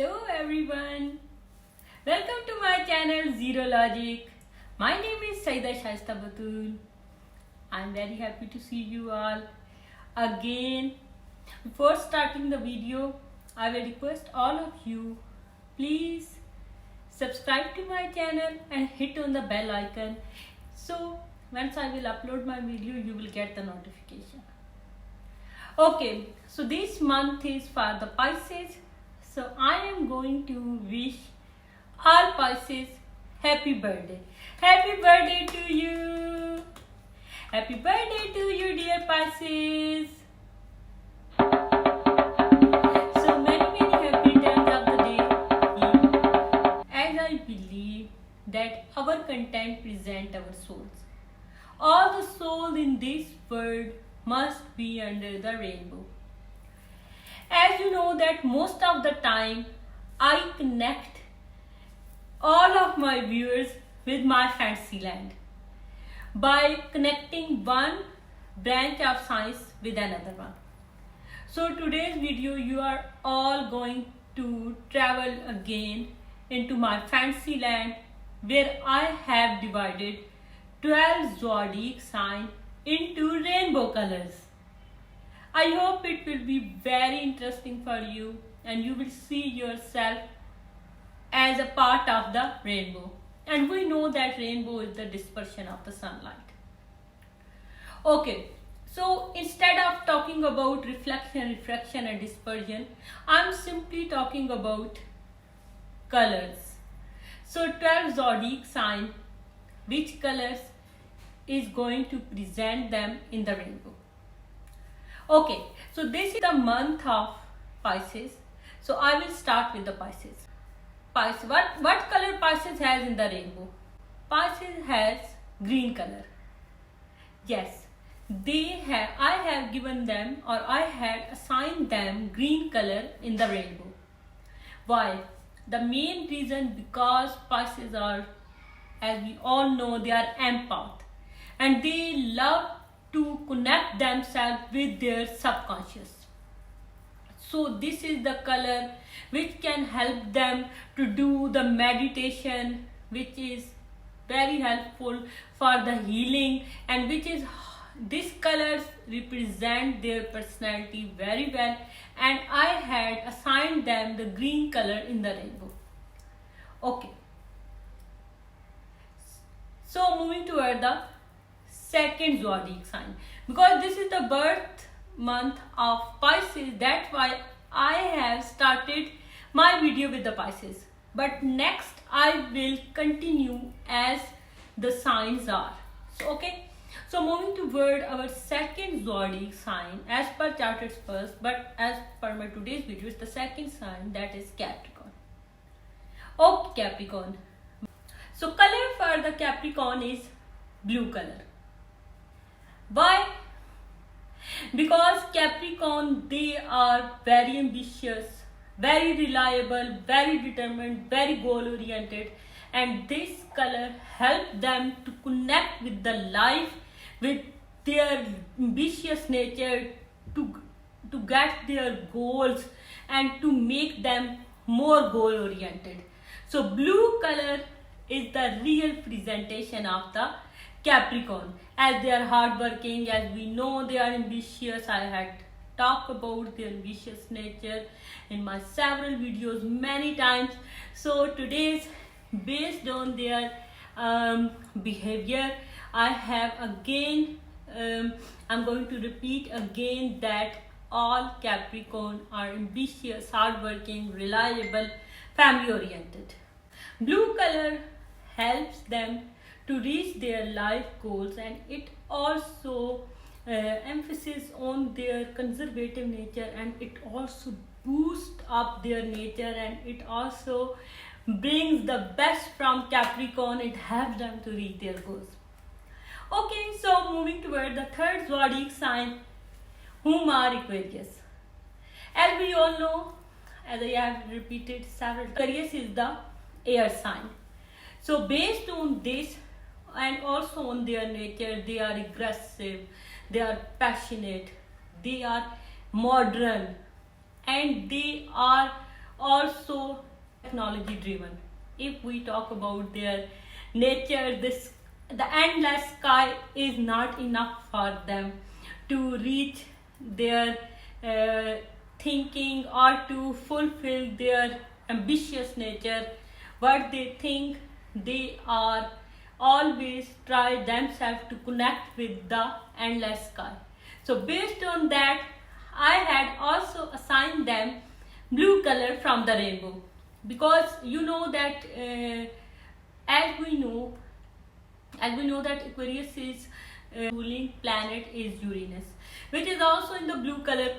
Hello everyone. Welcome to my channel Zero Logic. My name is Saida Shaista Batul. I'm very happy to see you all again. Before starting the video, I will request all of you, please subscribe to my channel and hit on the bell icon. So once I will upload my video, you will get the notification. Okay, so this month is for the Pisces. So I am going to wish all Pisces happy birthday. Happy birthday to you. Happy birthday to you, dear Pisces. So many happy returns of the day. As I believe that our content present our souls. All the souls in this world must be under the rainbow. As you know that most of the time I connect all of my viewers with my fantasy land by connecting one branch of science with another one. So today's video you are all going to travel again into my fantasy land where I have divided 12 zodiac signs into rainbow colors. I hope it will be very interesting for you and you will see yourself as a part of the rainbow. And we know that rainbow is the dispersion of the sunlight. Okay, so instead of talking about reflection, refraction and dispersion, I'm simply talking about colors. So 12 zodiac sign, which colors is going to present them in the rainbow. Okay, so this is the month of Pisces. So I will start with the Pisces. Pisces, what color Pisces has in the rainbow? Pisces has green color. Yes, I have given them, or I had assigned them green color in the rainbow. Why? The main reason because Pisces are, as we all know, they are empath and they love to connect themselves with their subconscious. So this is the color which can help them to do the meditation, which is very helpful for the healing, and which is these colors represent their personality very well, and I had assigned them the green color in the rainbow. Okay, so moving toward the second zodiac sign, because this is the birth month of Pisces, that's why I have started my video with the Pisces, but next I will continue as the signs are. So okay, so moving toward our second zodiac sign as per charted first, but as per my today's video is the second sign, that is Capricorn. Okay, Capricorn. So color for the Capricorn is blue color. Why? Because Capricorn, they are very ambitious, very reliable, very determined, very goal oriented, and this color helps them to connect with the life, with their ambitious nature, to get their goals and to make them more goal oriented. So blue color is the real presentation of the Capricorn, as they are hardworking, as we know they are ambitious. I had talked about their ambitious nature in my several videos many times. So today's, based on their behavior, I have again, I'm going to repeat again that all Capricorn are ambitious, hardworking, reliable, family oriented. Blue color helps them to reach their life goals, and it also emphasis on their conservative nature, and it also boosts up their nature, and it also brings the best from Capricorn. It helps them to reach their goals. Okay, so moving toward the third zodiac sign, whom are Aquarius. As we all know, as I have repeated several times, Aquarius is the air sign. So based on this and also on their nature, they are aggressive, they are passionate, they are modern, and they are also technology driven. If we talk about their nature, this the endless sky is not enough for them to reach their uh, thinking or to fulfill their ambitious nature. What they think, they are always try themselves to connect with the endless sky. So based on that, I had also assigned them blue color from the rainbow, because you know that as we know that Aquarius is ruling planet is Uranus, which is also in the blue color.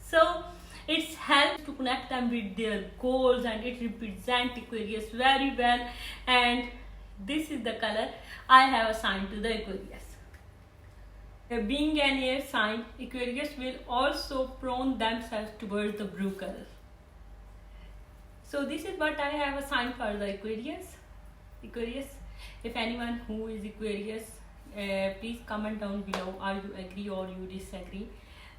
So it helps to connect them with their goals, and it represents Aquarius very well. And this is the color I have assigned to the Aquarius. Being an air sign, Aquarius will also prone themselves towards the blue color. So this is what I have assigned for the Aquarius. If anyone who is Aquarius, please comment down below. Are you agree or you disagree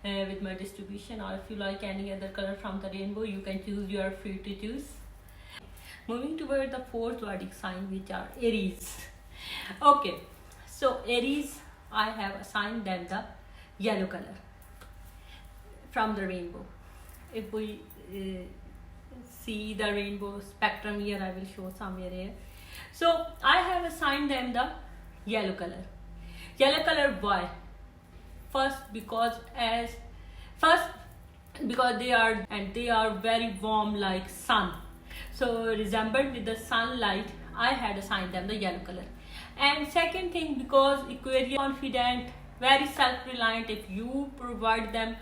with my distribution? Or if you like any other color from the rainbow, you can choose. You are free to choose. Moving toward the fourth zodiac sign, which are Aries. Okay, so Aries, I have assigned them the yellow color from the rainbow. If we see the rainbow spectrum here, I will show somewhere here. So I have assigned them the yellow color. Yellow color, why? First because they are very warm like sun. So resembled with the sunlight, I had assigned them the yellow color. And second thing, because Aquarius confident, very self-reliant. If you provide them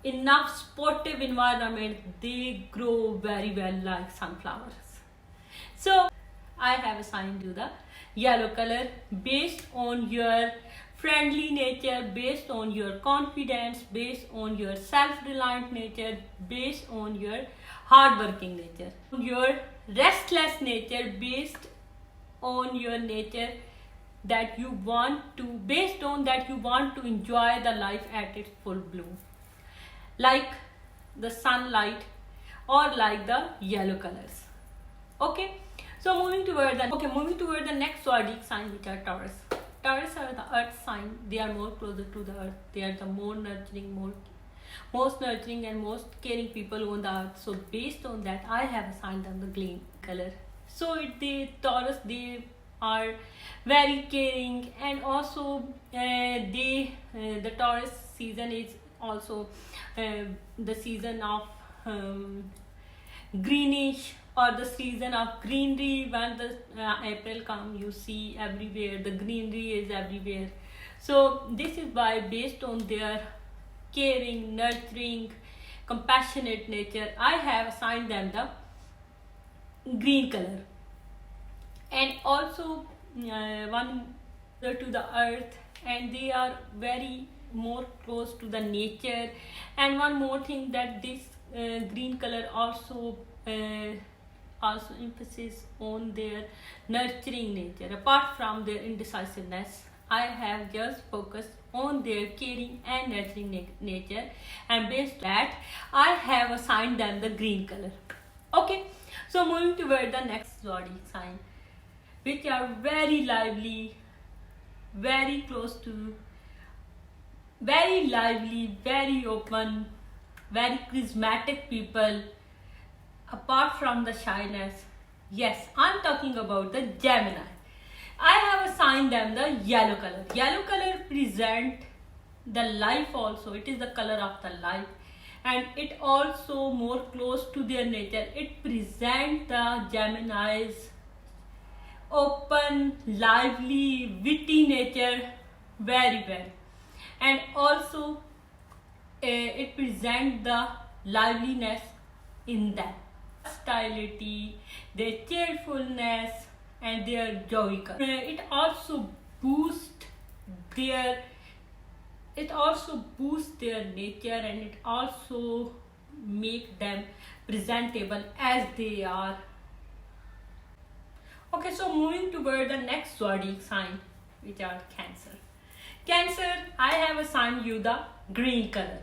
enough supportive environment, they grow very well like sunflowers. So I have assigned you the yellow color based on your friendly nature, based on your confidence, based on your self-reliant nature, based on your hard-working nature, your restless nature, based on your nature that you want to, based on that you want to enjoy the life at its full bloom, like the sunlight or like the yellow colors. Okay, so moving toward the next zodiac sign, which are Taurus. Taurus are the earth sign. They are more closer to the earth. They are the most nurturing and most caring people on the earth. So based on that, I have assigned them the green color. So Taurus, they are very caring, and also the Taurus season is also the season of greenish, or the season of greenery. When the April comes, you see everywhere the greenery is everywhere. So this is why, based on their caring, nurturing, compassionate nature, I have assigned them the green color. And also one to the earth, and they are very more close to the nature. And one more thing, that this green color also emphasis on their nurturing nature. Apart from their indecisiveness, I have just focused on their caring and nurturing nature, and based on that, I have assigned them the green color. Okay, so moving toward the next zodiac sign, which are very lively, very close to, very lively, very open, very charismatic people. Apart from the shyness, yes, I'm talking about the Gemini. I have assigned them the yellow color. Yellow color present the life also. It is the color of the life, and it also more close to their nature. It present the Gemini's open, lively, witty nature very well. And also it present the liveliness in them, stability, their cheerfulness, and their joy. It also boosts their nature, and it also make them presentable as they are. Okay, so moving toward the next zodiac sign, which are Cancer. Cancer, I have assigned you the green color.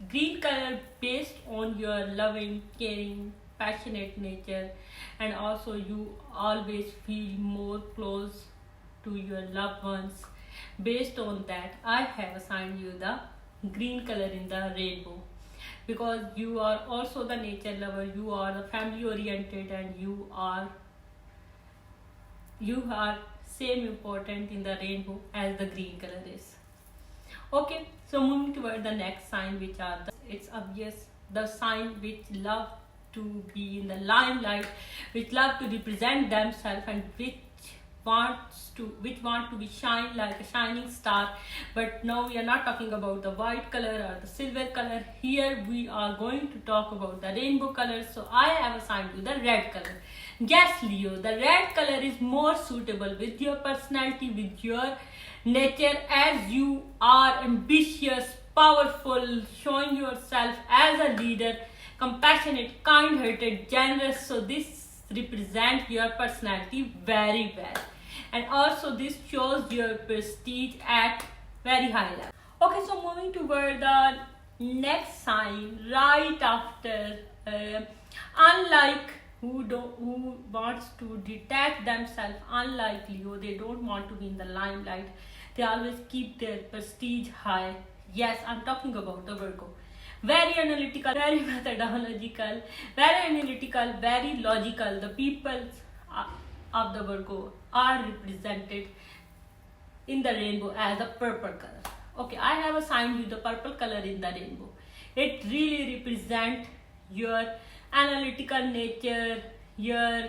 Green color based on your loving, caring, passionate nature, and also you always feel more close to your loved ones. Based on that, I have assigned you the green color in the rainbow, because you are also the nature lover, you are the family oriented, and you are same important in the rainbow as the green color is. Okay, so moving toward the next sign, which are it's obvious, the sign which love to be in the limelight, which love to represent themselves, and which want to be shine like a shining star. But now we are not talking about the white color or the silver color. Here we are going to talk about the rainbow color. So I have assigned you the red color. Yes, Leo, the red color is more suitable with your personality, with your nature, as you are ambitious, powerful, showing yourself as a leader, compassionate, kind-hearted, generous. So this represents your personality very well, and also this shows your prestige at very high level. Okay, so moving toward the next sign right after, unlike who wants to detach themselves, unlike Leo, they don't want to be in the limelight. They always keep their prestige high. Yes, I'm talking about the Virgo. Very analytical, very methodological, very logical. The people of the Virgo are represented in the rainbow as the purple color. Okay, I have assigned you the purple color in the rainbow. It really represents your analytical nature, your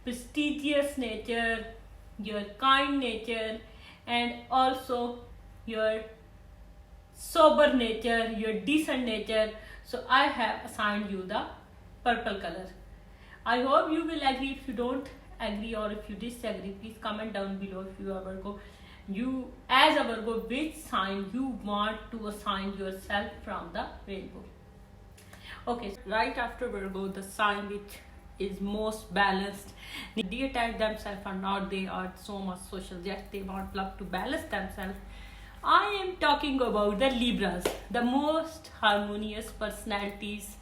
prestigious nature, your kind nature, and also your sober nature, your decent nature. So I have assigned you the purple color. I hope you will agree. If you don't agree or if you disagree, please comment down below. If you are Virgo, you as a Virgo, which sign you want to assign yourself from the rainbow. Okay, right after Virgo, the sign which is most balanced, they detach themselves or not, they are so much social, yet they want love to balance themselves. I am talking about the Libras, the most harmonious personalities.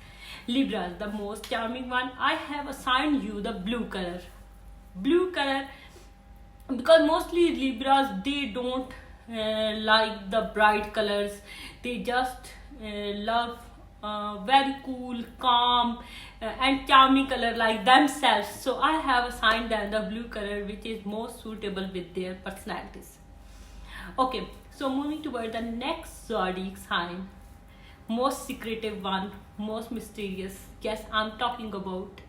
Libras, the most charming one. I have assigned you the blue color. Blue color, because mostly Libras, they don't like the bright colors. They just love very cool, calm, and charming color like themselves. So I have assigned them the blue color, which is most suitable with their personalities. Okay, so moving toward the next zodiac sign, most secretive one, most mysterious. Yes, I'm talking about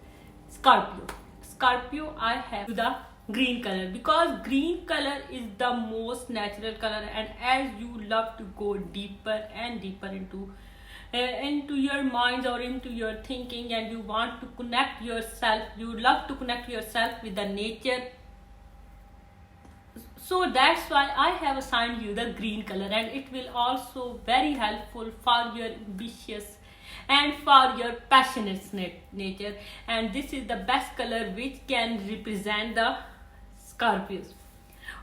Scorpio. Scorpio, I have the green color, because green color is the most natural color, and as you love to go deeper and deeper into your minds or into your thinking, and you want to connect yourself, you love to connect yourself with the nature. So that's why I have assigned you the green color, and it will also very helpful for your ambitious and for your passionate nature. And this is the best color which can represent the Scorpios.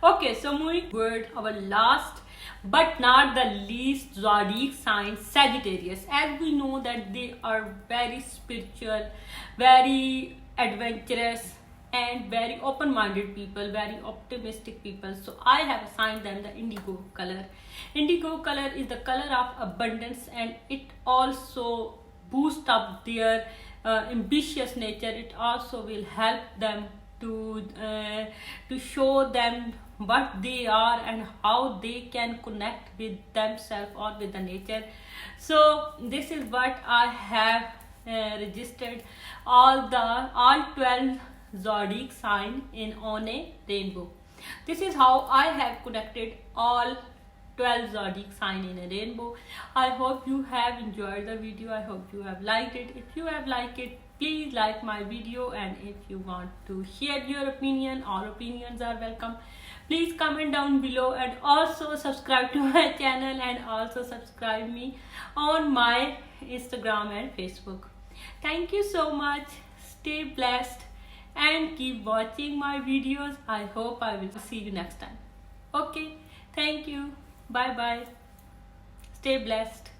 Okay, so moving toward our last but not the least zodiac sign, Sagittarius. As we know that they are very spiritual, very adventurous, and very open-minded people, very optimistic people. So I have assigned them the indigo color. Indigo color is the color of abundance, and it also boosts up their ambitious nature. It also will help them to show them what they are and how they can connect with themselves or with the nature. So this is what I have registered all 12 zodiac sign on a rainbow. This is how I have connected all 12 zodiac sign in a rainbow. I hope you have enjoyed the video. I hope you have liked it. If you have liked it, please like my video, and if you want to share your opinion, all opinions are welcome. Please comment down below, and also subscribe to my channel, and also subscribe me on my Instagram and Facebook. Thank you so much. Stay blessed and keep watching my videos. I hope I will see you next time. Okay, thank you. Bye bye. Stay blessed.